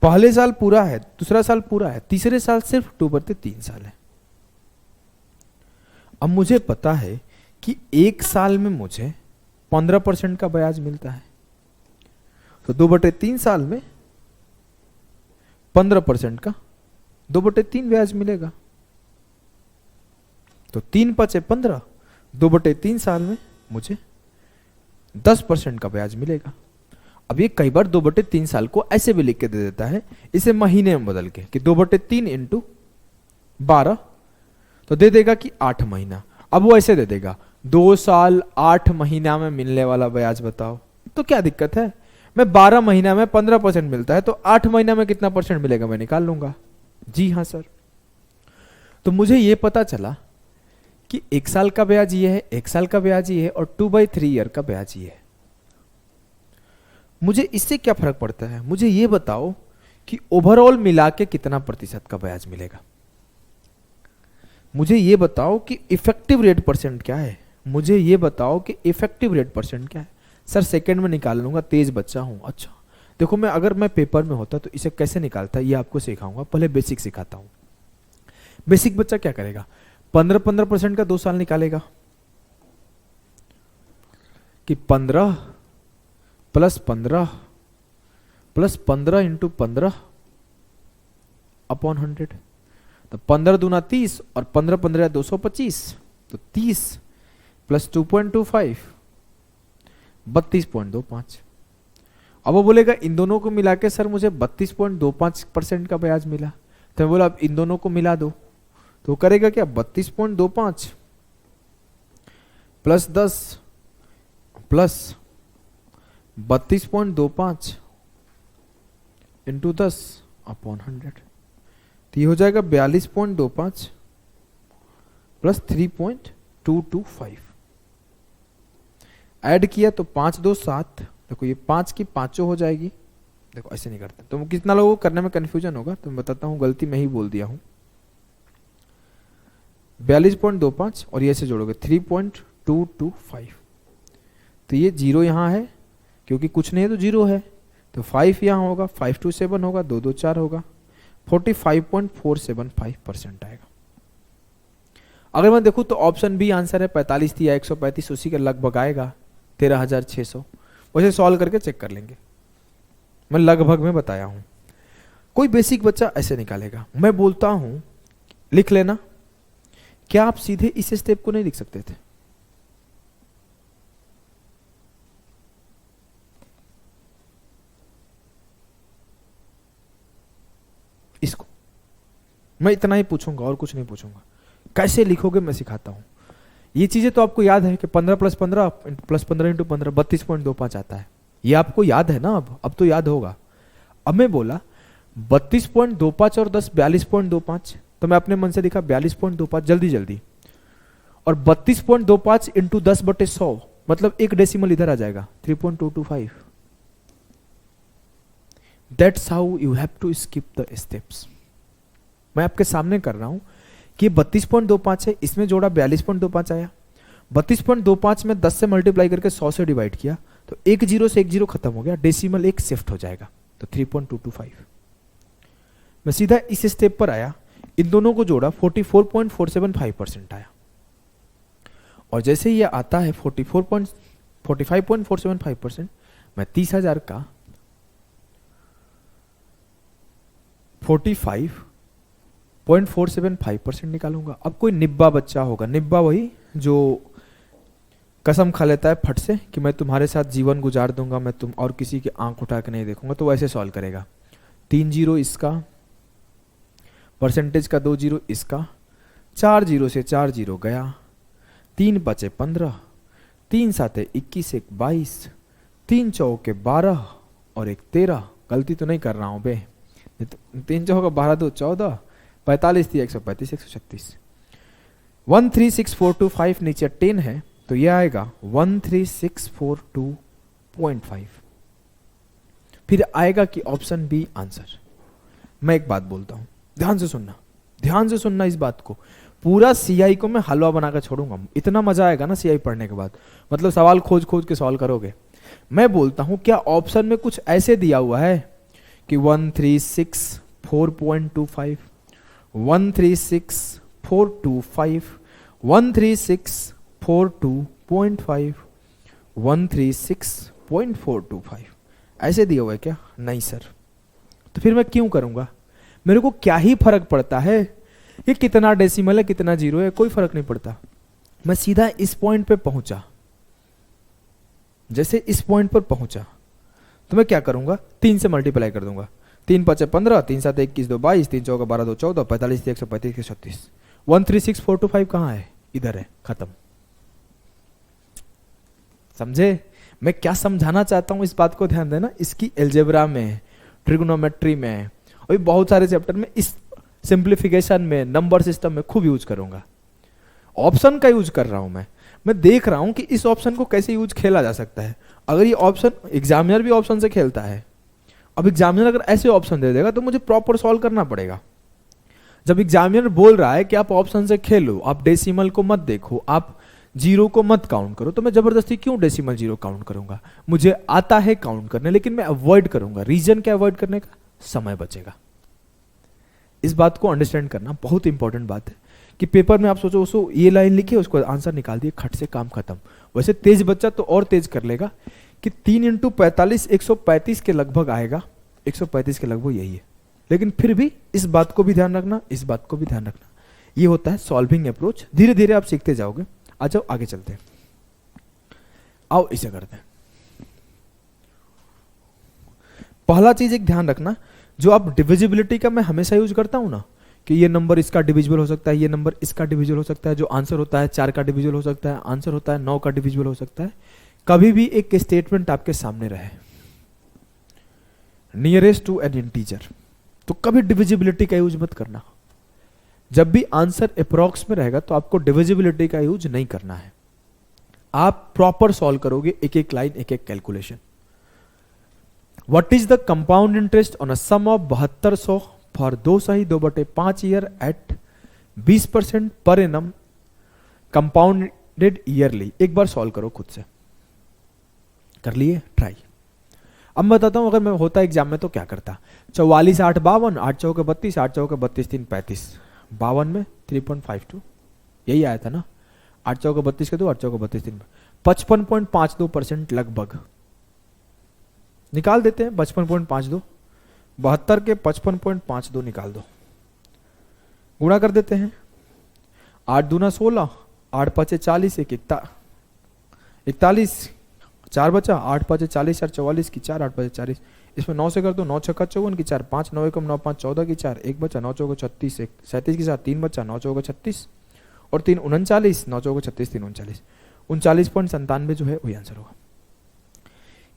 पहले साल पूरा है, दूसरा साल पूरा है, तीसरे साल सिर्फ 2/3 साल है। अब मुझे पता है कि एक साल में मुझे 15% का ब्याज मिलता है, तो 2/3 साल में 15% का 2/3 ब्याज मिलेगा, तो 3×5=15, 2/3 साल में मुझे 10% का ब्याज मिलेगा। अब ये कई बार 2/3 साल को ऐसे भी लिख के दे देता है, इसे महीने में बदल के कि 2/3 इंटू 12, तो दे देगा कि 8 महीना। अब वो ऐसे दे देगा 2 साल 8 महीना में मिलने वाला ब्याज बताओ, तो क्या दिक्कत है, मैं 12 महीना में 15% मिलता है, तो 8 महीना में कितना परसेंट मिलेगा मैं निकाल लूंगा। जी हाँ सर। तो मुझे ये पता चला कि 1 साल का ब्याज ये है, 1 साल का ब्याज ये है, और 2/3 ईयर का ब्याज ये है। मुझे इससे क्या फर्क पड़ता है, मुझे ये बताओ कि ओवरऑल मिला के कितना प्रतिशत का ब्याज मिलेगा। मुझे ये बताओ कि इफेक्टिव रेट परसेंट क्या है, मुझे ये बताओ कि इफेक्टिव रेट परसेंट क्या है। सर सेकंड में निकाल लूंगा, तेज बच्चा हूं। अच्छा देखो, मैं अगर मैं पेपर में होता तो इसे कैसे निकालता है ये आपको सिखाऊंगा, पहले बेसिक सिखाता हूं। बेसिक बच्चा क्या करेगा, 15% का 2 साल निकालेगा कि 15 + 15 + 15 इंटू 15 अपॉन 100, तो 15 दूना 30 और 15 15 225, तो 30 + 2.25 32.25। अब वो बोलेगा इन दोनों को मिला के सर मुझे 32.25% का ब्याज मिला, तो मैं बोला अब इन दोनों को मिला दो, तो करेगा क्या, 32.25 + 10 + 32.25 इंटू 10 अपॉन 100, तो ये हो जाएगा 42.25 + 3.225। ऐड किया तो 5 2 7, देखो ये 5 की 5 हो जाएगी। देखो ऐसे नहीं करते, तो कितना लोगों को करने में कंफ्यूजन होगा, तो मैं बताता हूँ, गलती मैं ही बोल दिया हूँ। 42.25 और ये से जोड़ोगे 3.225, तो ये 0 यहाँ है, क्योंकि कुछ नहीं है तो 0 है, तो 5 यहाँ होगा, 5 2 7 होगा, 2 2 4 होगा, 45.475% आएगा। अगर मैं देखूं तो ऑप्शन बी आंसर है 45 थी या 135, उसी के लगभग आएगा 13,600। वैसे सॉल्व करके चेक कर लेंगे, मैं लगभग में बताया हूं। कोई बेसिक बच्चा ऐसे निकालेगा, मैं बोलता हूं लिख लेना। क्या आप सीधे इस स्टेप को नहीं लिख सकते थे, इसको मैं इतना ही पूछूंगा और कुछ नहीं पूछूंगा, कैसे लिखोगे मैं सिखाता हूं। ये चीजें तो आपको याद है कि 15 + 15 + 15 इंटू 15 32.25 आता है, ये आपको याद है ना, अब तो याद होगा। अब मैं बोला 32.25 और 10 42.25, तो मैं अपने मन से लिखा 42.25 जल्दी जल्दी, और 32.25 इंटू 10/100 मतलब एक डेसिमल इधर आ जाएगा 3.225। That's how you have to skip the steps. मैं आपके सामने कर रहा हूं कि 32.25 है, इसमें जोड़ा 42.25 आया, 32.25 में 10 से मल्टीप्लाई करके 100 से डिवाइड किया तो एक जीरो से एक जीरो खत्म हो गया, डेसिमल एक शिफ्ट हो जाएगा तो 3.225। मैं सीधा इस स्टेप पर आया, इन दोनों को जोड़ा 44.475% आया, और जैसे ये आता है 45.475%, मैं 30,000 का 45.475% निकालूंगा। अब कोई निब्बा बच्चा होगा, निब्बा वही जो कसम खा लेता है फट से कि मैं तुम्हारे साथ जीवन गुजार दूंगा, मैं तुम और किसी की आंख उठा के नहीं देखूंगा, तो वैसे सॉल्व करेगा। 3 जीरो इसका, परसेंटेज का 2 जीरो इसका, 4 जीरो से 4 जीरो गया, 3 बचे 15, 3 साते 21, 1 22, 3 चौके 12 और 1 13। गलती तो नहीं कर रहा हूं बे, 3 चौके 12 2 14, 45 थी 135 136। 136425 नीचे 10 है तो ये आएगा 13642.5। फिर आएगा कि ऑप्शन बी आंसर। मैं एक बात बोलता हूं, ध्यान से सुनना, ध्यान से सुनना इस बात को। पूरा सीआई को मैं हलवा बनाकर छोड़ूंगा, इतना मजा आएगा ना सीआई पढ़ने के बाद, मतलब सवाल खोज खोज के सॉल्व करोगे। मैं बोलता हूं क्या ऑप्शन में कुछ ऐसे दिया हुआ है कि 1364.25, 136425, 1364.5, 136.425 ऐसे दिया हुआ है क्या? नहीं सर। तो फिर मैं क्यों करूंगा? मेरे को क्या ही फर्क पड़ता है ये कितना डेसिमल है कितना जीरो है, कोई फर्क नहीं पड़ता। मैं सीधा इस पॉइंट पे पहुंचा, जैसे इस पॉइंट पर पहुंचा तो मैं क्या करूंगा, 3 से मल्टीप्लाई कर दूंगा। 3 5 15, 3 7 21 2 22, 3 चौका 12 2 14, 45 135 136। 136.425 कहाँ है? इधर है, खत्म। समझे मैं क्या समझाना चाहता हूं? इस बात को ध्यान देना। इसकी एल्जेब्रा में, ट्रिग्नोमेट्री में और बहुत सारे चैप्टर में, इस सिंप्लीफिकेशन में, नंबर सिस्टम में खूब यूज करूंगा। ऑप्शन का यूज कर रहा हूं मैं देख रहा हूं कि इस ऑप्शन को कैसे यूज खेला जा सकता है। अगर ये ऑप्शन, एग्जामिनर भी ऑप्शन से खेलता है, अब एग्जामिनर अगर ऐसे ऑप्शन दे देगा तो मुझे प्रॉपर सॉल्व करना पड़ेगा। जब एग्जामिनर बोल रहा है कि आप ऑप्शन से खेलो, आप डेसिमल को मत देखो, आप जीरो को मत काउंट करो, तो मैं जबरदस्ती क्यों डेसिमल जीरो काउंट करूंगा? मुझे आता है काउंट करने, लेकिन मैं अवॉइड करूंगा। रीजन क्या अवॉइड करने का? समय बचेगा। इस बात को अंडरस्टैंड करना बहुत इंपॉर्टेंट बात है कि पेपर में आप सोचो उसको ये लाइन लिखी, उसको आंसर निकाल दिए, खट से काम खत्म। वैसे तेज बच्चा तो और तेज कर लेगा कि 3 × 45 135 के लगभग आएगा, 135 के लगभग यही है। लेकिन फिर भी इस बात को भी ध्यान रखना, इस बात को भी ध्यान रखना। ये होता है सॉल्विंग अप्रोच। धीरे धीरे आप सीखते जाओगे। आ जाओ आगे चलते हैं। आओ इसे करते हैं। पहला चीज एक ध्यान रखना, जो आप डिविजिबिलिटी का मैं हमेशा यूज करता हूं ना, कि ये नंबर इसका डिविजिबल हो सकता है, ये नंबर इसका डिविजिबल हो सकता है। जो आंसर होता है 4 का डिविजिबल हो सकता है, आंसर होता है 9 का डिविजिबल हो सकता है। कभी भी एक स्टेटमेंट आपके सामने रहे नियरेस्ट टू एन इंटीजर, तो कभी डिविजिबिलिटी का यूज मत करना। जब भी आंसर अप्रॉक्स में रहेगा तो आपको डिविजिबिलिटी का यूज नहीं करना है। आप प्रॉपर सॉल्व करोगे, एक एक लाइन, एक एक calculation. What is the compound interest on a sum of 7200 for 2 सही 2/5 year eight 20% per annum compounded yearly. एक बार सॉल्व करो खुद से। कर लिए ट्राई। अब मैं बताता हूं अगर मैं होता एग्जाम में तो क्या करता। 44 8 52, 8 चौके 32, 8 चौके 32 3 35, 52 में 3.52 यही आया था ना। 8 चौके 32 के 2, 8 चौके 32 3, 55.52% लगभग निकाल देते हैं। 55.52, 72 के 55.52 निकाल दो, गुणा कर देते हैं। 8 दूना 16, 8 5 40, 41, 4 बचा, 8 5 40, 4 44 की 4, 8 5 40, इसमें 9 से कर दो, 9 छक्का 54 की 4, 5 9 एकम 9 5 14 की 4, 1 बचा, 9 चौको 36, 37 की 7, 3 बचा, 9 चौको 36 और 3 39, 9 चौको 36 3 39, 39.97 जो है वही आंसर होगा।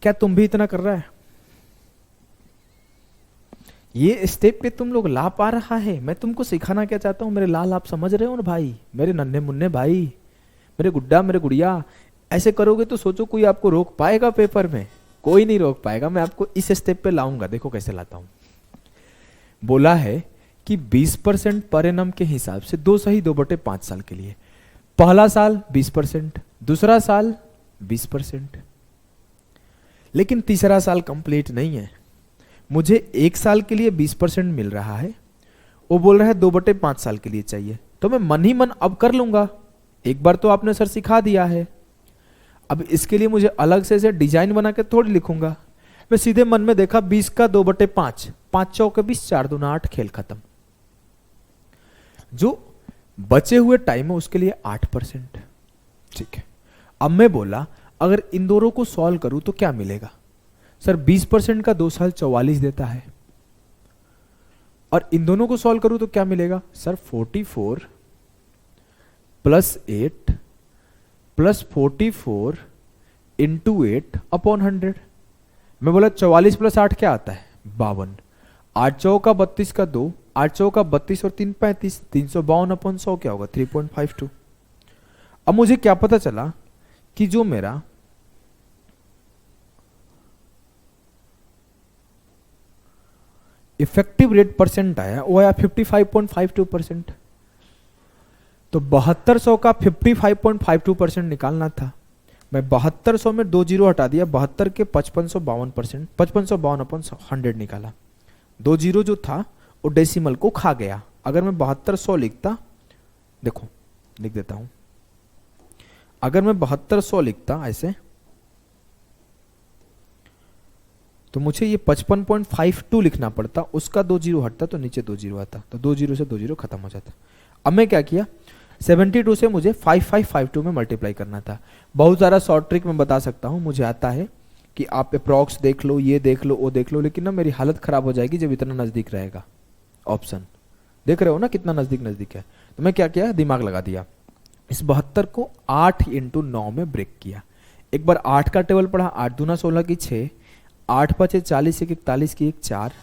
क्या तुम भी इतना कर रहा है? ये स्टेप पे तुम लोग ला पा रहा है? मैं तुमको सिखाना क्या चाहता हूं मेरे लाल, आप समझ रहे हो ना भाई, मेरे नन्हे मुन्ने भाई, मेरे गुड्डा, मेरे गुड़िया। ऐसे करोगे तो सोचो कोई आपको रोक पाएगा पेपर में? कोई नहीं रोक पाएगा, मैं आपको इस स्टेप पे लाऊंगा, देखो कैसे लाता हूं। बोला है कि 20% पर एनम के हिसाब से 2 सही 2/5 साल के लिए। पहला साल 20%, दूसरा साल 20%, लेकिन तीसरा साल कंप्लीट नहीं है। मुझे 1 साल के लिए 20% मिल रहा है, वो बोल रहा है 2/5 साल के लिए चाहिए, तो मैं मन ही मन अब कर लूंगा। एक बार तो आपने सर सिखा दिया है, अब इसके लिए मुझे अलग से डिजाइन बना के थोड़ी लिखूंगा। मैं सीधे मन में देखा 20 का 2/5, 5 चौके 20, 4 दूना 8, खेल खत्म। जो बचे हुए टाइम है उसके लिए 8%। ठीक है, अब मैं बोला अगर इन दोनों को सॉल्व करूं तो क्या मिलेगा? सर 20% का 2 साल 44 देता है, और इन दोनों को सॉल्व करूं तो क्या मिलेगा? Sir 44 plus 8 plus 44 into 8 upon 100। मैं बोला 44 प्लस 8 क्या आता है? 52। 8 चौका 32 का 2, 8 चौका 32 और 3 35, 352 अपॉन 100 क्या होगा? 3.52। अब मुझे क्या पता चला कि जो मेरा इफेक्टिव रेट परसेंट आया वो आया 55.52%। तो 7200 का 55.52% निकालना था। मैं 7200 में 2 जीरो हटा दिया, 72 के 5552%, 5552 अपॉन 100 निकाला। 2 जीरो जो था वो डेसिमल को खा गया। अगर मैं 7200 लिखता, देखो लिख देता हूं, अगर मैं 7200 लिखता ऐसे, तो मुझे ये 55.52 लिखना पड़ता, उसका 2 जीरो हटता तो नीचे 2 जीरो आता, तो 2 जीरो से 2 जीरो खत्म हो जाता। अब मैं क्या किया, 72 से मुझे 5552 में मल्टीप्लाई करना था। बहुत सारा शॉर्ट ट्रिक मैं बता सकता हूं, मुझे आता है कि आप अप्रॉक्स देख लो, ये देख लो, वो देख लो, लेकिन ना मेरी हालत खराब हो जाएगी जब इतना नजदीक रहेगा। ऑप्शन देख रहे हो ना कितना नजदीक नजदीक है। तो मैं क्या किया, दिमाग लगा दिया, इस 72 को 8 इंटू 9 में ब्रेक किया। एक बार 8 का टेबल पढ़ा, 8 दूना 16 की 6, 8 5 40 1 41 की 1 4,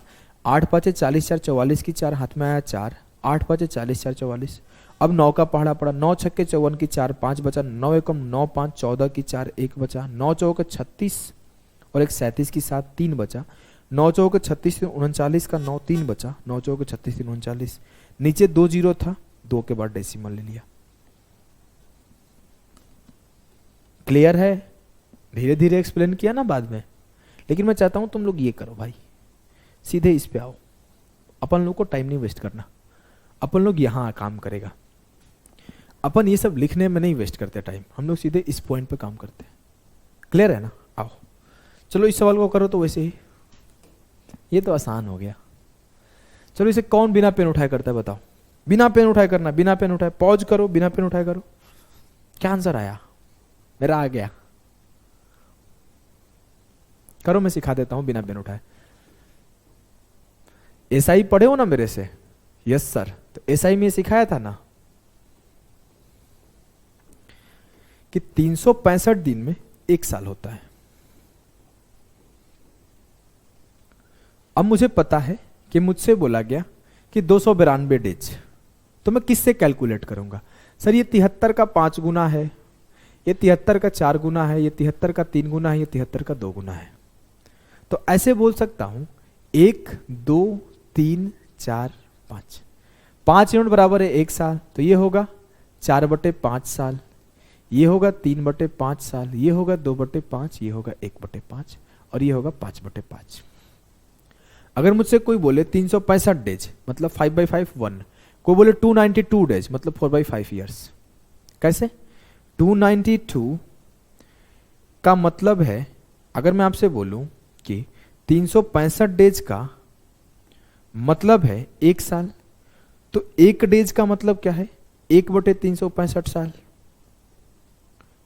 8 5 40 4 44 की 4, हाथ में आया 4, 8 5 40 4 44। अब 9 का पहाड़ा पड़ा, 9 6 54 की 4, 5 बचा, 9 एकम 9 5 14 की 4, 1 बचा, 9 चौके 36 और एक 37 की 7, 3 बचा, 9 चौके 36 39 का 9, 3 बचा, 9 चौके 36 39। नीचे 2 जीरो था, 2 के बाद डेसिमल ले लिया। क्लियर है? धीरे धीरे एक्सप्लेन किया ना बाद में, लेकिन मैं चाहता हूं तुम लोग ये करो भाई, सीधे इस पे आओ। अपन लोग को टाइम नहीं वेस्ट करना, अपन लोग यहां काम करेगा। अपन ये सब लिखने में नहीं वेस्ट करते टाइम, हम लोग सीधे इस पॉइंट पे काम करते हैं। क्लियर है ना? आओ चलो इस सवाल को करो तो वैसे ही, ये तो आसान हो गया। चलो इसे कौन बिना पेन उठाए करता है बताओ? बिना पेन उठाए करना, बिना पेन उठाए, पॉज करो, बिना पेन उठाए करो। क्या आंसर आया? मेरा आ गया। करो, मैं सिखा देता हूं बिना पेन उठाए। एसआई पढ़े हो ना मेरे से? Yes sir. तो एसआई में सिखाया था ना कि 365 दिन में 1 साल होता है। अब मुझे पता है कि मुझसे बोला गया कि 292 डेज, तो मैं किससे कैलकुलेट करूंगा? सर ये 73 का 5 गुना है, ये 73 का 4 गुना है, ये 73 का 3 गुना है, ये 73 का 2 गुना है। तो ऐसे बोल सकता हूं 1 2 3 4 5, 5 यूनिट बराबर है 1 साल, तो ये होगा 4/5 साल, ये होगा 3/5 साल, ये होगा 2/5, ये होगा 1/5 और ये होगा 5/5। अगर मुझसे कोई बोले 365 डेज मतलब 5/5 1, कोई बोले 292 डेज मतलब 4/5 ईयर्स। कैसे? 292 का मतलब है, अगर मैं आपसे बोलूं कि 365 डेज का मतलब है 1 साल, तो 1 डेज का मतलब क्या है? 1/365 साल।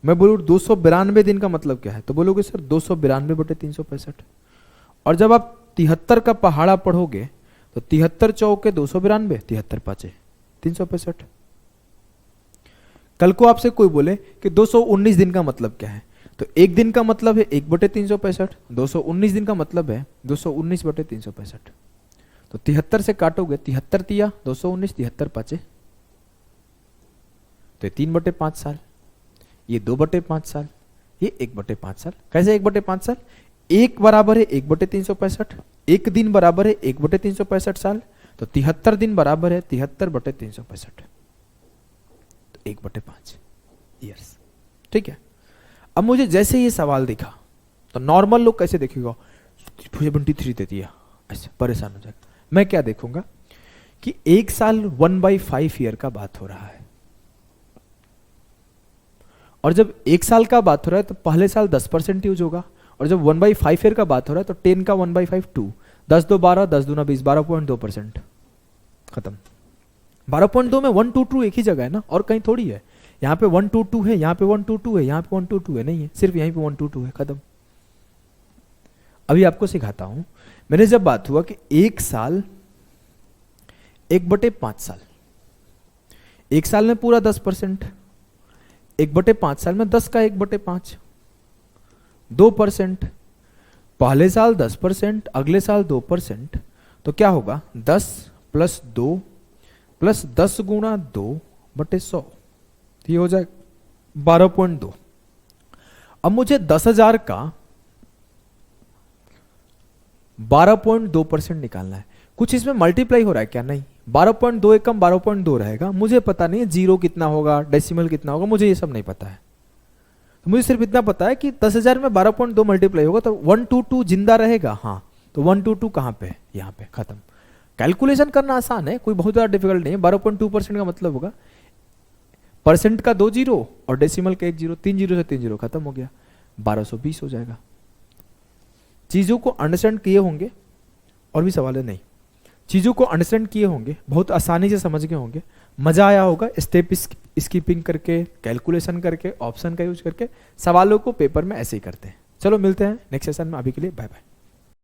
मैं बोलूं 292 दिन का मतलब क्या है, तो बोलोगे सर 292/365। और जब आप 73 का पहाड़ा पढ़ोगे तो 73 चौके 292, 73 5 365। कल को आपसे कोई बोले कि 219 दिन का मतलब क्या है, तो 1 दिन का मतलब है 1/365, 219 दिन का मतलब है 219/365। तो 73 से काटोगे, 73 तिया 219, 73 5, तो 3/5 साल, ये 2/5 साल, ये 1/5 साल। कैसे 1/5 साल? एक बराबर है 1/365, एक दिन बराबर है 1/365 साल, तो 73 दिन बराबर है 73/365, तो 1/5 ईयर्स। ठीक है, अब मुझे जैसे ये सवाल दिखा तो नॉर्मल लोग कैसे देखेगा, 73 दे दिया, ऐसे परेशान हो जाएगा। मैं क्या देखूंगा कि एक साल 1/5 ईयर का बात हो रहा है, और जब एक साल का बात हो रहा है तो पहले साल 10% यूज होगा, और जब 1/5 ईयर का बात हो रहा है तो 10 का 1/5 2, 10 2 12, 10 दूना 20, 12.2%, खत्म। 12.2 में 1 2 2 एक ही जगह है ना, और कहीं थोड़ी है। यहाँ पे 1 2 2 है, यहाँ पे 1 2 2 है, यहाँ पे 1 2 2 है, नहीं है, सिर्फ यहीं पे 1 2 2 है, खत्म। अभी आपको सिखाता हूं, मैंने जब बात हुआ कि एक साल 1/5 साल, एक साल में पूरा 10%, 1/5 साल में 10 का 1/5, 2%, पहले साल 10%, अगले साल 2%, तो क्या होगा 10 + 2 + 10 × 2/100, ये हो जाए 12.2। अब मुझे 10,000 का 12.2% निकालना है। कुछ इसमें मल्टीप्लाई हो रहा है क्या, नहीं, 12.2 एकम 12.2 रहेगा, मुझे पता नहीं है जीरो कितना होगा, डेसिमल कितना होगा, मुझे ये सब नहीं पता है। तो मुझे सिर्फ इतना पता है कि 10,000 में 12.2 मल्टीप्लाई होगा तो 122 जिंदा रहेगा, हाँ, तो 122 कहाँ पे है, यहाँ पे, खत्म। कैलकुलेशन करना आसान है, कोई बहुत ज़्यादा डिफिकल्ट नहीं है। 12.2% का मतलब होगा परसेंट का 2 जीरो और डेसिमल का 1 जीरो, 3 जीरो से 3 जीरो, खत्म हो गया, 1220 हो जाएगा। चीज़ों को अंडरस्टैंड किए होंगे, और भी सवाल है, नहीं, चीज़ों को अंडरस्टैंड किए होंगे, बहुत आसानी से समझ गए होंगे, मज़ा आया होगा स्टेप स्कीपिंग करके, कैलकुलेशन करके, ऑप्शन का यूज करके। सवालों को पेपर में ऐसे ही करते हैं। चलो मिलते हैं नेक्स्ट सेशन में, अभी के लिए बाय बाय।